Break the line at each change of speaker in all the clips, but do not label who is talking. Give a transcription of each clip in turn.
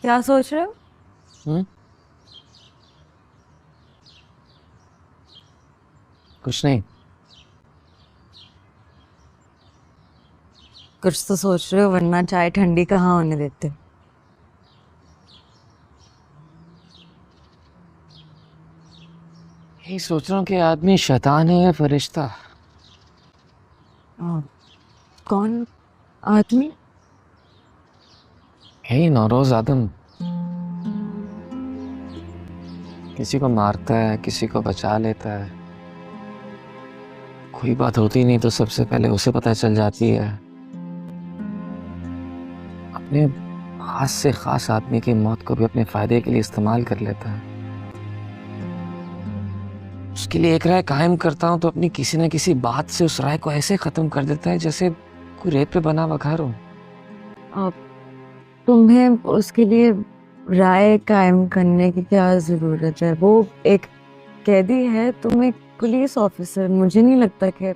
क्या सोच रहे हो?
हम्म। कुछ नहीं।
कुछ तो सोच रहे हो, वरना चाय ठंडी कहाँ होने देते।
यही सोच रहा हूँ कि आदमी शैतान है या फरिश्ता।
आ, कौन आदमी?
यही नौरोज आदम। किसी को मारता है, किसी को बचा लेता है। कोई बात होती नहीं तो सबसे पहले उसे पता चल जाती है। अपने खास से खास आदमी की मौत को भी अपने फायदे के लिए इस्तेमाल कर लेता है। उसके लिए एक राय कायम करता हूँ तो अपनी किसी न किसी बात से उस राय को ऐसे खत्म कर देता है जैसे कोई रेत पे बना हुआ घर हो।
आ, तुम्हें उसके लिए राय कायम करने की क्या जरूरत है? वो एक कैदी है, तुम एक पुलिस ऑफिसर। मुझे नहीं लगता कि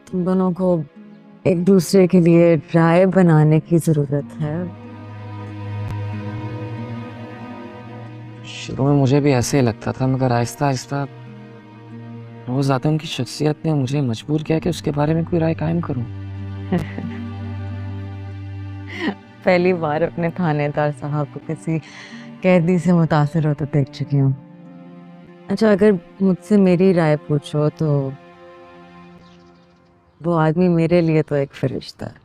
तुम दोनों को एक दूसरे के लिए राय बनाने की जरूरत है।
शुरू में मुझे भी ऐसे ही लगता था, मगर आहिस्ता आहिस्ता रोज आदम की शख्सियत ने मुझे मजबूर किया कि उसके बारे में कोई राय कायम करूं।
पहली बार अपने थानेदार साहब को किसी कैदी से मुतासिर होते देख चुकी हूँ। अच्छा, अगर मुझसे मेरी राय पूछो तो वो आदमी मेरे लिए तो एक फरिश्ता है,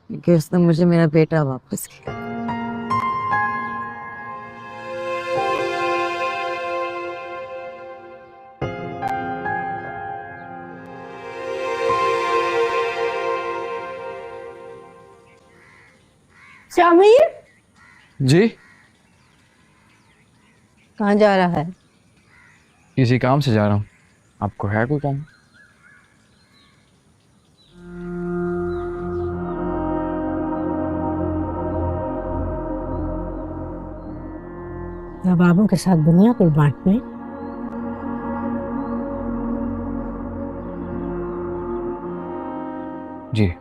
क्योंकि उसने मुझे मेरा बेटा वापस किया।
शामिर
जी।
कहाँ जा रहा है?
किसी काम से जा रहा हूँ। आपको है कोई काम?
बाबू के साथ दुनिया को बांटने।
जी।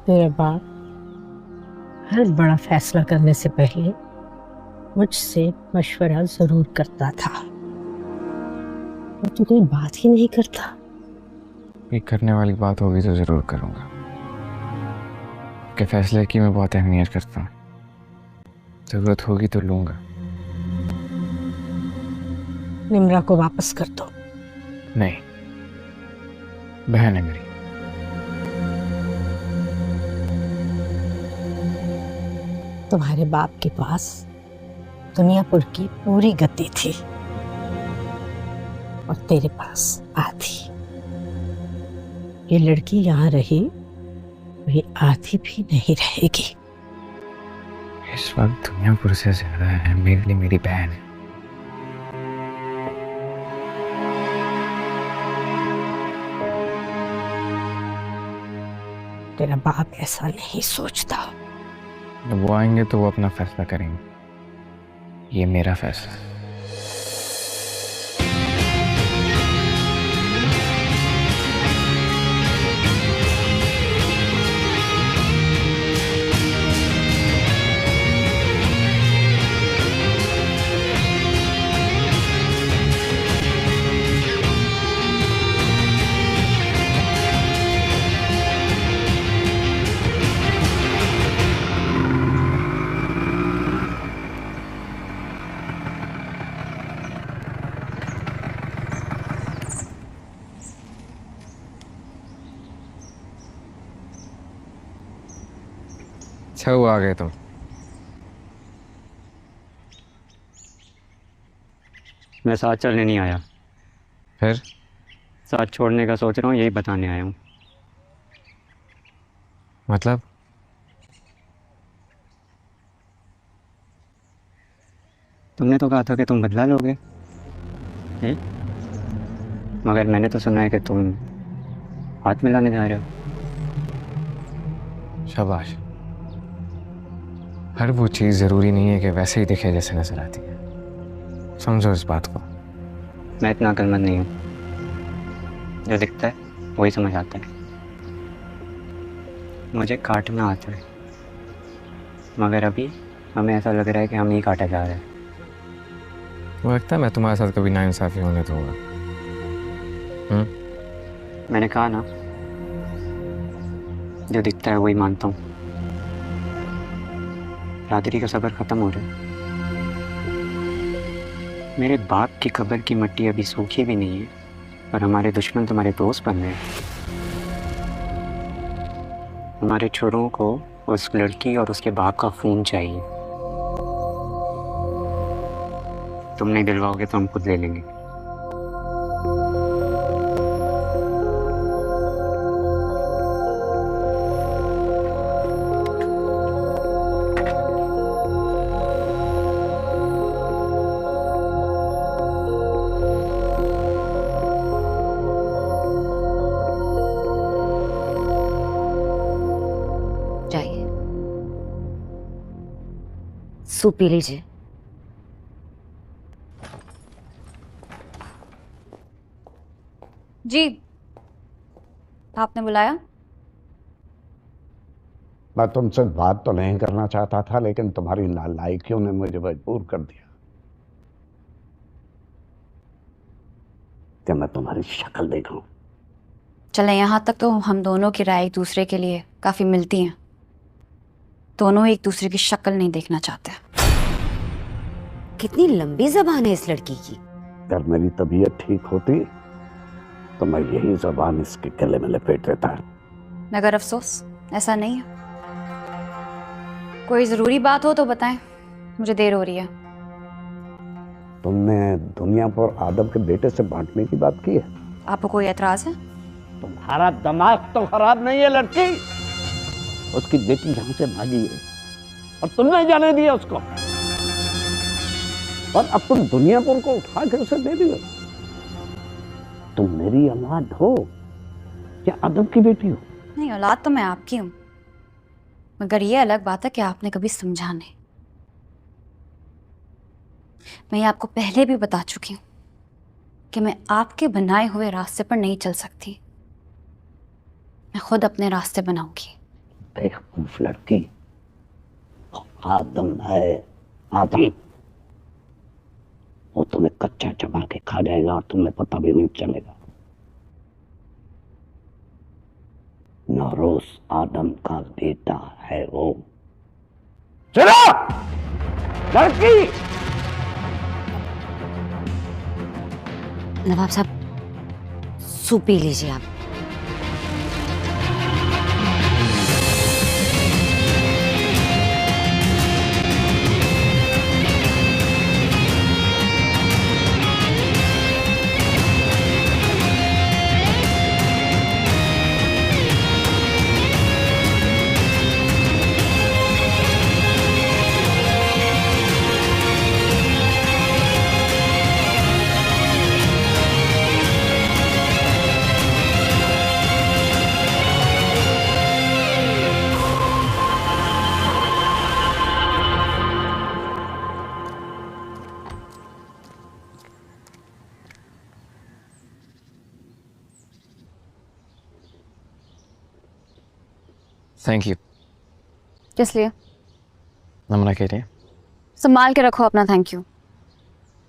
तेरे बाप हर बड़ा फैसला करने से पहले मुझसे मशवरा जरूर करता था, और तू कोई बात ही नहीं करता।
कोई करने वाली बात होगी तो जरूर करूँगा। के फैसले की मैं बहुत अहमियत करता हूँ। जरूरत होगी तो लूँगा।
निम्रा को वापस कर दो।
नहीं, बहन है मेरी।
तुम्हारे बाप के पास दुनियापुर की पूरी गद्दी थी और तेरे पास आधी। ये लड़की यहाँ रही, ये आधी भी नहीं रहेगी।
इस वक्त दुनियापुर से ज्यादा है मेरे लिए मेरी बहन है।
तेरा बाप ऐसा नहीं सोचता।
जब वो आएंगे तो वो अपना फैसला करेंगे। ये मेरा फैसला है। अच्छा वो आ गए तो।
मैं साथ चलने नहीं आया।
फिर?
साथ छोड़ने का सोच रहा हूँ, यही बताने आया हूँ।
मतलब?
तुमने तो कहा था कि तुम बदला लोगे। हैं? मगर मैंने तो सुना है कि तुम हाथ मिलाने जा रहे हो।
शाबाश। हर वो चीज़ ज़रूरी नहीं है कि वैसे ही दिखे जैसे नजर आती है। समझो इस बात को।
मैं इतना अक्लमंद नहीं हूँ। जो दिखता है वही समझ आता है। मुझे काटना आता है, मगर अभी हमें ऐसा लग रहा है कि हम ही काटे जा रहे हैं।
वो लगता है मैं तुम्हारे साथ कभी नाइंसाफ़ी होने दूंगा।
मैंने कहा ना, जो दिखता है वही मानता हूँ। रात्रि का सफर खत्म हो रहा है। मेरे बाप की कब्र की मिट्टी अभी सूखी भी नहीं है और हमारे दुश्मन तुम्हारे दोस्त बन रहे हैं। हमारे छोरों को उस लड़की और उसके बाप का खून चाहिए। तुम नहीं दिलवाओगे तो हम खुद ले लेंगे।
जाइए, सूप पी लीजिए।
जी, आपने बुलाया?
मैं तुमसे बात तो नहीं करना चाहता था, लेकिन तुम्हारी नालायकियों ने मुझे मजबूर कर दिया कि मैं तुम्हारी शक्ल देखूं।
चले, यहाँ तक तो हम दोनों की राय एक दूसरे के लिए काफी मिलती हैं। दोनों एक दूसरे की शक्ल नहीं देखना चाहते।
कितनी लंबी जबान है इस लड़की की।
अगर मेरी तबीयत ठीक होती तो मैं यही जबान इसके गले में लपेट देता।
मगर अफसोस ऐसा नहीं है। कोई जरूरी बात हो तो बताएं, मुझे देर हो रही है।
तुमने दुनिया पर आदम के बेटे से बांटने की बात की है।
आपको कोई एतराज है?
तुम्हारा दिमाग तो खराब नहीं है लड़की। उसकी बेटी यहाँ से भागी है और तुमने जाने दिया उसको, और अब तुम दुनिया पर को उठा के उसे दे दियो। तुम मेरी औलाद हो या आदम की बेटी हो?
नहीं, औलाद तो मैं आपकी हूँ, मगर ये अलग बात है कि आपने कभी समझा नहीं। मैं ये आपको पहले भी बता चुकी हूँ कि मैं आपके बनाए हुए रास्ते पर नहीं चल सकती। मैं खुद अपने रास्ते बनाऊंगी।
बेवकूफ लड़की, आदम है आदम, वो तुम्हें कच्चा चबा के खा जाएगा और तुम्हें पता भी नहीं चलेगा। नौरोज आदम का बेटा है वो। चलो लड़की।
नवाब साहब, सूप पी लीजिए आप।
Thank you.
किस लिए?
नमना के लिए।
संभाल के रखो अपना थैंक यू।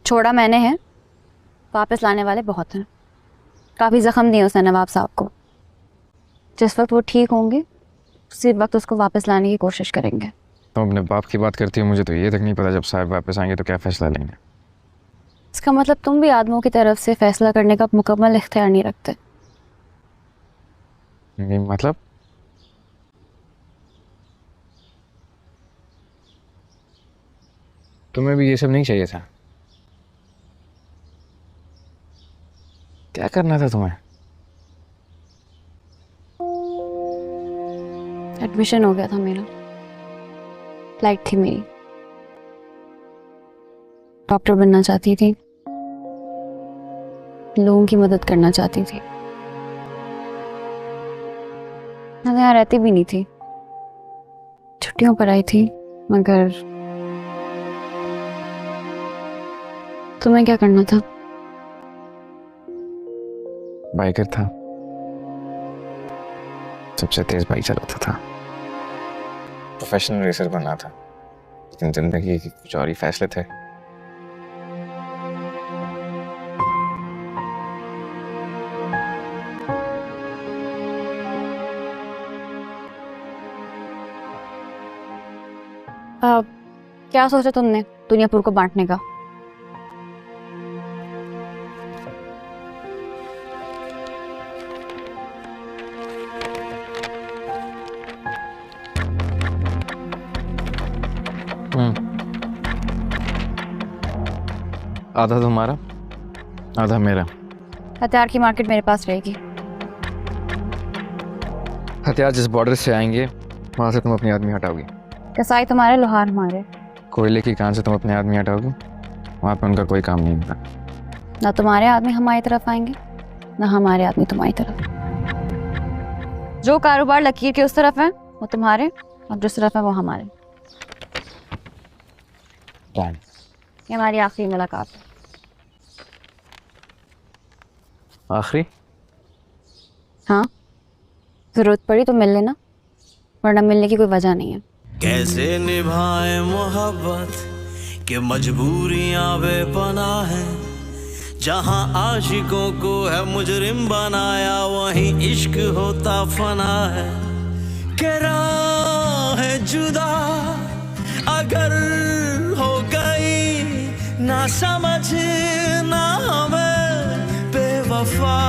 छोड़ा मैंने है, वापस लाने वाले बहुत हैं। काफ़ी ज़ख्म दिए उसने नवाब साहब को। जिस वक्त वो ठीक होंगे उसी वक्त उसको वापस लाने की कोशिश करेंगे।
तुम अपने बाप की बात करती हो, मुझे तो ये तक नहीं पता जब साहब वापस आएंगे तो क्या फैसला लेंगे।
इसका मतलब तुम भी आदमों की तरफ से फैसला करने का मुकम्मल इख्तियार नहीं रखते।
ये मतलब? तुम्हें भी ये सब नहीं चाहिए था? क्या करना था तुम्हें?
एडमिशन हो गया था मेरा, फ्लाइट थी मेरी। डॉक्टर बनना चाहती थी, लोगों की मदद करना चाहती थी। मैं यहाँ रहती भी नहीं थी, छुट्टियों पर आई थी। मगर तुम्हें क्या करना था?
बाइकर था, सबसे तेज बाइक चलाता था, प्रोफेशनल रेसर बनना था, लेकिन जिंदगी के कुछ और ही फैसले थे।
क्या सोचा तुमने दुनियापुर को बांटने का?
आधा तुम्हारा, आधा मेरा।
हथियार की मार्केट मेरे पास रहेगी।
हथियार जिस बॉर्डर से आएंगे वहां से तुम अपने आदमी हटाओगी।
कसाई तुम्हारे, लोहार हमारे।
कोयले की कान से तुम अपने आदमी हटाओगे, वहां पे उनका कोई काम नहीं होगा।
ना तुम्हारे आदमी हमारी तरफ आएंगे, ना हमारे आदमी तुम्हारी तरफ। जो कारोबार लकीर के उस तरफ है वो तुम्हारे, और जिस तरफ है वो हमारे। ये हमारी आखिरी मुलाकात है।
आखिरी?
हाँ, जरूरत पड़ी तो मिल लेना, वरना मिलने की कोई वजह नहीं है।
कैसे निभाए मोहब्बत के मजबूरियां बेपनाह है, जहां आशिकों को है मुजरिम बनाया वहीं इश्क होता फना है। के राह है जुदा अगर हो गई, ना समझ ना हमें बेवफा।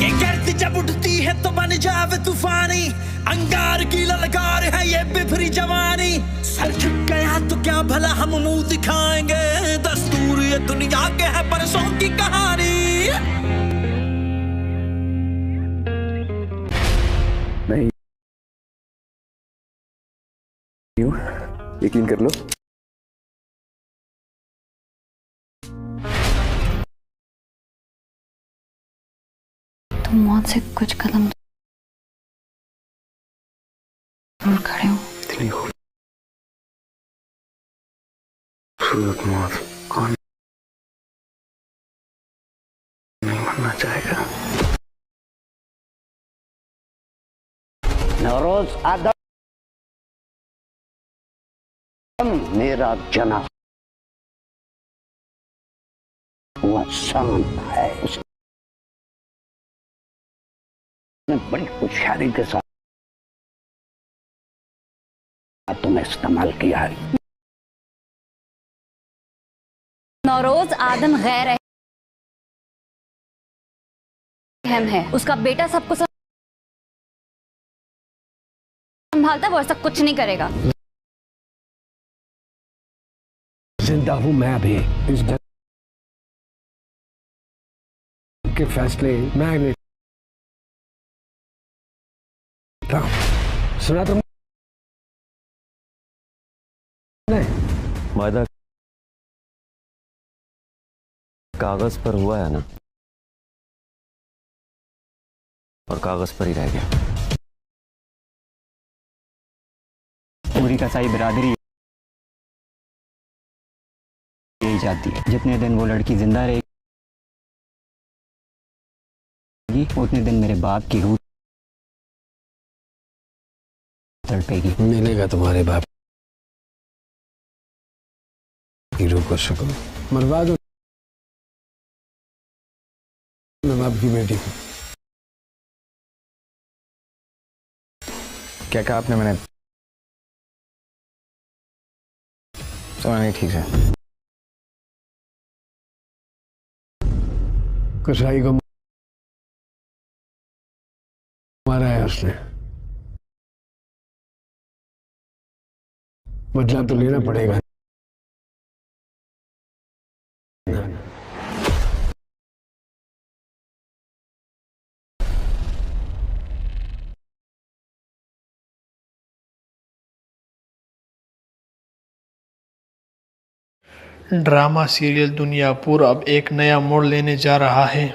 ये गर्द जब उठती है तो बन जावे तूफानी, अंगार की ललकार है ये बिफरी जवानी। सर झुक गया तो क्या भला हम मुंह दिखाएंगे, दस्तूर ये दुनिया के है परसों की कहानी।
नहीं, यकीन कर लो।
तुम मौत से कुछ कदम दूर खड़े हो।
इतनी खूबसूरत मौत कौन नहीं मरना चाहेगा।
नौरोज आदम मेरा जना हुआ शांत है, उसने बड़ी होशियारी के साथ तुम्हें इस्तेमाल किया है।
नौरोज आदम गैर अहम है, उसका बेटा सबको संभालता, वो ऐसा कुछ नहीं करेगा।
जिंदा हूं मैं भी, इस घर के फैसले मैं लेता हूं। सुना तुम
वायदा कागज पर हुआ है ना, और कागज पर ही रह गया।
पूरी कसाई बिरादरी यही चाहती है, जितने दिन वो लड़की जिंदा रहेगी उतने दिन मेरे बाप की रूह तड़पेगी।
मिलेगा तुम्हारे बाप की रूह को सुकून, मरवा दो बाप की बेटी को।
क्या कहा आपने? मैंने सुना नहीं ठीक से।
कसाई को मारा है उसने, बदला तो लेना पड़ेगा।
ड्रामा सीरियल दुनियापुर अब एक नया मोड़ लेने जा रहा है।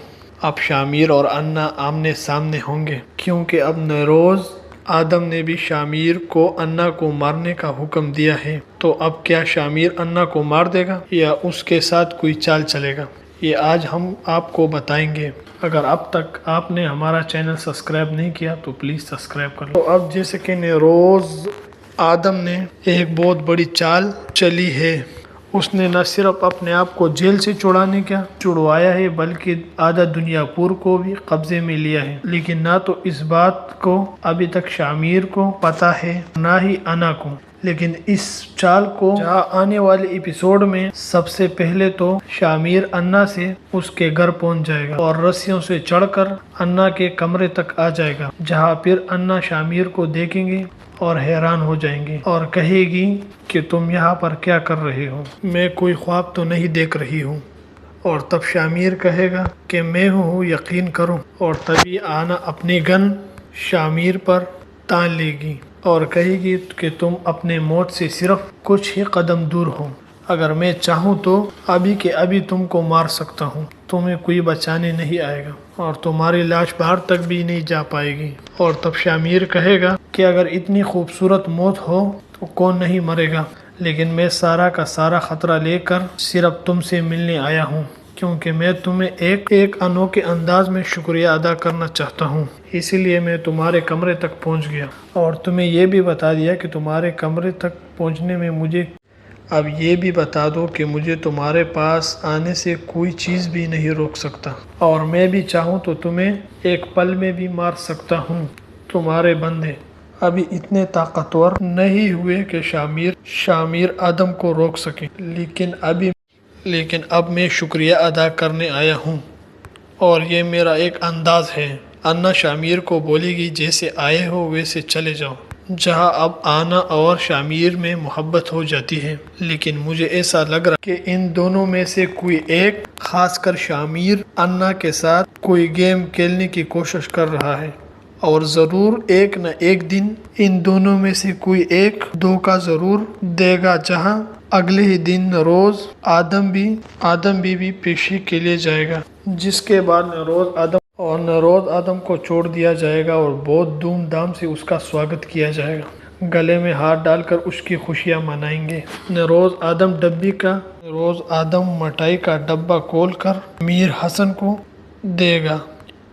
अब शामिर और अन्ना आमने सामने होंगे, क्योंकि अब नौरोज आदम ने भी शामिर को अन्ना को मारने का हुक्म दिया है। तो अब क्या शामिर अन्ना को मार देगा या उसके साथ कोई चाल चलेगा, ये आज हम आपको बताएंगे। अगर अब तक आपने हमारा चैनल सब्सक्राइब नहीं किया तो प्लीज़ सब्सक्राइब कर लो। तो अब जैसे कि रोज़ आदम ने एक बहुत बड़ी चाल चली है। उसने न सिर्फ अपने आप को जेल से छुड़वाया है बल्कि आधा दुनियापुर को भी कब्जे में लिया है। लेकिन ना तो इस बात को अभी तक शामिर को पता है ना ही अना को। लेकिन इस चाल को जहाँ आने वाले एपिसोड में सबसे पहले तो शामिर अन्ना से उसके घर पहुंच जाएगा और रस्सियों से चढ़कर अन्ना के कमरे तक आ जाएगा, जहाँ फिर अन्ना शामिर को देखेंगे और हैरान हो जाएंगे और कहेगी कि तुम यहाँ पर क्या कर रहे हो, मैं कोई ख्वाब तो नहीं देख रही हूँ। और तब शामिर कहेगा कि मैं हूँ, यकीन करो। और तभी आना अपनी गन शामिर पर तान लेगी और कहेगी कि तुम अपने मौत से सिर्फ कुछ ही कदम दूर हो। अगर मैं चाहूँ तो अभी के अभी तुमको मार सकता हूँ, तुम्हें कोई बचाने नहीं आएगा और तुम्हारी लाश बाहर तक भी नहीं जा पाएगी। और तब शामिर कहेगा कि अगर इतनी खूबसूरत मौत हो तो कौन नहीं मरेगा, लेकिन मैं सारा का सारा खतरा लेकर सिर्फ तुमसे मिलने आया हूँ, क्योंकि मैं तुम्हें एक अनोखे अंदाज में शुक्रिया अदा करना चाहता हूँ। इसीलिए मैं तुम्हारे कमरे तक पहुँच गया और तुम्हें ये भी बता दिया कि तुम्हारे कमरे तक पहुँचने में मुझे अब ये भी बता दो कि मुझे तुम्हारे पास आने से कोई चीज़ भी नहीं रोक सकता और मैं भी चाहूँ तो तुम्हें एक पल में भी मार सकता हूँ। तुम्हारे बंदे अभी इतने ताकतवर नहीं हुए कि शामिर आदम को रोक सके, लेकिन अब मैं शुक्रिया अदा करने आया हूँ और ये मेरा एक अंदाज़ है। अन्ना शामिर को बोलेगी जैसे आए हो वैसे चले जाओ, जहाँ अब आना और शामिर में मोहब्बत हो जाती है। लेकिन मुझे ऐसा लग रहा कि इन दोनों में से कोई एक, खासकर शामिर, अन्ना के साथ कोई गेम खेलने की कोशिश कर रहा है और ज़रूर एक न एक दिन इन दोनों में से कोई एक धोखा ज़रूर देगा, जहाँ अगले ही दिन रोज़ आदम भी पेशी के लिए जाएगा, जिसके बाद नरोज आदम को छोड़ दिया जाएगा और बहुत धूमधाम से उसका स्वागत किया जाएगा। गले में हाथ डालकर उसकी खुशियां मनाएंगे। नरोज आदम मिठाई का डब्बा खोलकर मीर हसन को देगा।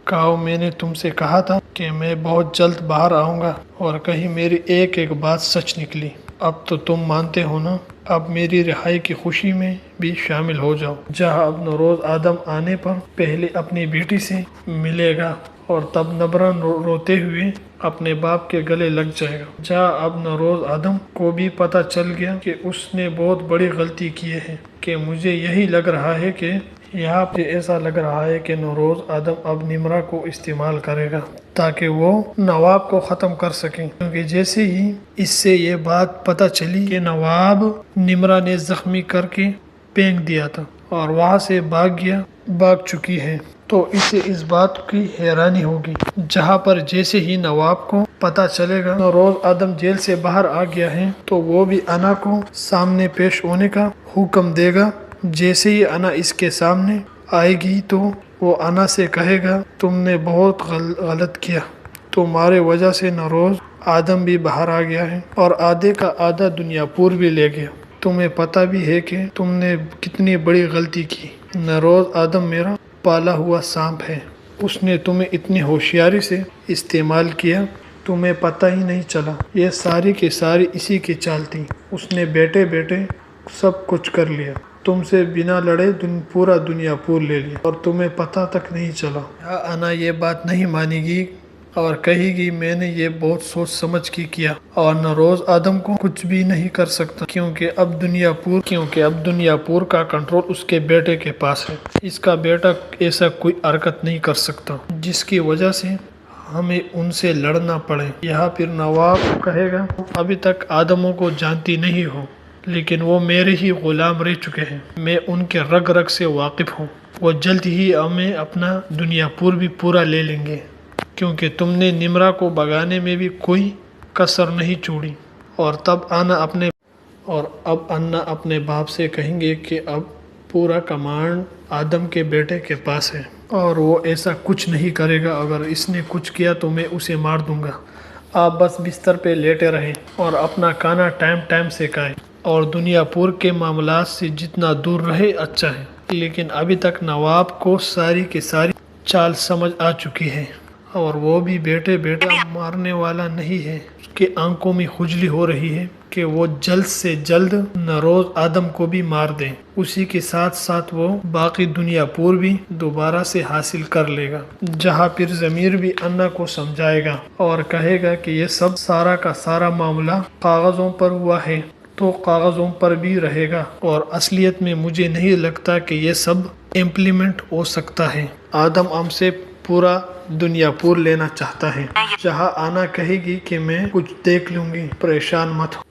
कहो, मैंने तुमसे कहा था कि मैं बहुत जल्द बाहर आऊँगा और कहीं मेरी एक एक बात सच निकली। अब तो तुम मानते हो ना, अब मेरी रिहाई की खुशी में भी शामिल हो जाओ। जहाँ अब नरोज आदम आने पर पहले अपनी बेटी से मिलेगा और तब नबरा रोते हुए अपने बाप के गले लग जाएगा। जहाँ अब नरोज आदम को भी पता चल गया कि उसने बहुत बड़ी गलती की है, कि मुझे यही लग रहा है कि यहाँ पे ऐसा लग रहा है कि नरोज आदम अब निमरा को इस्तेमाल करेगा ताकि वो नवाब को ख़त्म कर सकें, क्योंकि जैसे ही इससे ये बात पता चली कि नवाब निमरा ने ज़ख्मी करके फेंक दिया था और वहाँ से भाग चुकी है, तो इसे इस बात की हैरानी होगी। जहाँ पर जैसे ही नवाब को पता चलेगा नरोज आदम जेल से बाहर आ गया है, तो वो भी अना को सामने पेश होने का हुक्म देगा। जैसे ही अना इसके सामने आएगी तो वो अना से कहेगा, तुमने बहुत गलत किया, तुम्हारे वजह से नरोज आदम भी बाहर आ गया है और आधे का आधा दुनियापुर भी ले गया। तुम्हें पता भी है कि तुमने कितनी बड़ी गलती की। नरोज आदम मेरा पाला हुआ सांप है, उसने तुम्हें इतनी होशियारी से इस्तेमाल किया, तुम्हें पता ही नहीं चला। ये सारी की सारी इसी की चाल थी। उसने बैठे बैठे सब कुछ कर लिया, तुमसे बिना लड़े पूरा दुनियापुर ले लिया और तुम्हें पता तक नहीं चला। अना ये बात नहीं मानेगी और कहेगी मैंने ये बहुत सोच समझ के किया और नरोज आदम को कुछ भी नहीं कर सकता, क्योंकि अब दुनियापुर का कंट्रोल उसके बेटे के पास है। इसका बेटा ऐसा कोई हरकत नहीं कर सकता जिसकी वजह से हमें उनसे लड़ना पड़े। यहाँ फिर नवाब कहेगा, अभी तक आदमों को जानती नहीं हो, लेकिन वो मेरे ही गुलाम रह चुके हैं, मैं उनके रग रग से वाकिफ़ हूँ। वो जल्द ही हमें अपना दुनियापुर भी पूरा ले लेंगे, क्योंकि तुमने निमरा को भगाने में भी कोई कसर नहीं छोड़ी। और अब अन्ना अपने बाप से कहेंगे कि अब पूरा कमांड आदम के बेटे के पास है और वो ऐसा कुछ नहीं करेगा। अगर इसने कुछ किया तो मैं उसे मार दूंगा। आप बस बिस्तर पे लेटे रहें और अपना खाना टाइम से खाएं और दुनियापुर के मामलात से जितना दूर रहे अच्छा है। लेकिन अभी तक नवाब को सारी की सारी चाल समझ आ चुकी है और वो भी बेटे बेटा मारने वाला नहीं है। उसके आंखों में खुजली हो रही है कि वो जल्द से जल्द नरोज आदम को भी मार दे। उसी के साथ साथ वो बाकी दुनियापुर भी दोबारा से हासिल कर लेगा। जहाँ फिर ज़मीर भी अन्ना को समझाएगा और कहेगा कि ये सब सारा का सारा मामला कागज़ों पर हुआ है तो कागज़ों पर भी रहेगा और असलियत में मुझे नहीं लगता कि ये सब इम्प्लीमेंट हो सकता है। आदम हमसे पूरा दुनियापुर लेना चाहता है। जहाँ आना कहेगी कि मैं कुछ देख लूँगी, परेशान मत हो।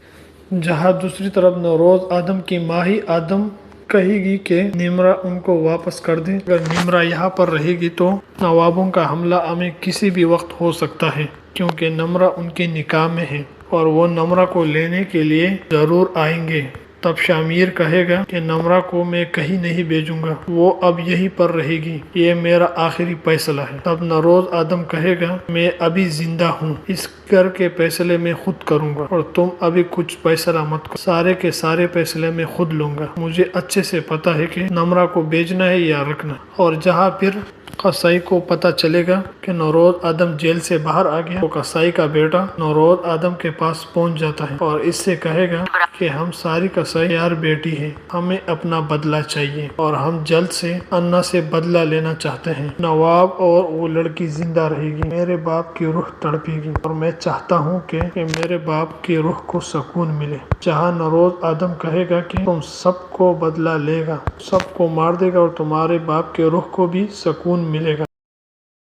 जहाँ दूसरी तरफ नरोज आदम की माँ ही आदम कहेगी कि निमरा उनको वापस कर दे। अगर निमरा यहाँ पर रहेगी तो नवाबों का हमला हमें किसी भी वक्त हो सकता है क्योंकि नमरा उनके निकाह में है और वो नमरा को लेने के लिए ज़रूर आएंगे। तब शामिर कहेगा कि नमरा को मैं कहीं नहीं भेजूंगा, वो अब यहीं पर रहेगी, ये मेरा आखिरी फैसला है। तब नरोज आदम कहेगा मैं अभी जिंदा हूँ, इस घर के फैसले मैं खुद करूँगा और तुम अभी कुछ फैसला मत करो, सारे के सारे फैसले मैं खुद लूँगा। मुझे अच्छे से पता है कि नमरा को भेजना है या रखना। और जहाँ फिर कसाई को पता चलेगा कि नरोज आदम जेल से बाहर आ गया तो कसाई का बेटा नरोज आदम के पास पहुंच जाता है और इससे कहेगा कि हम सारी कसाई यार बेटी हैं, हमें अपना बदला चाहिए और हम जल्द से अन्ना से बदला लेना चाहते हैं। नवाब और वो लड़की जिंदा रहेगी, मेरे बाप की रूह तड़पेगी और मैं चाहता हूँ कि मेरे बाप की रूह को सुकून मिले। जहाँ नरोज आदम कहेगा कि तुम सबको बदला लेगा, सबको मार देगा और तुम्हारे बाप के रूह को भी सुकून मिलेगा।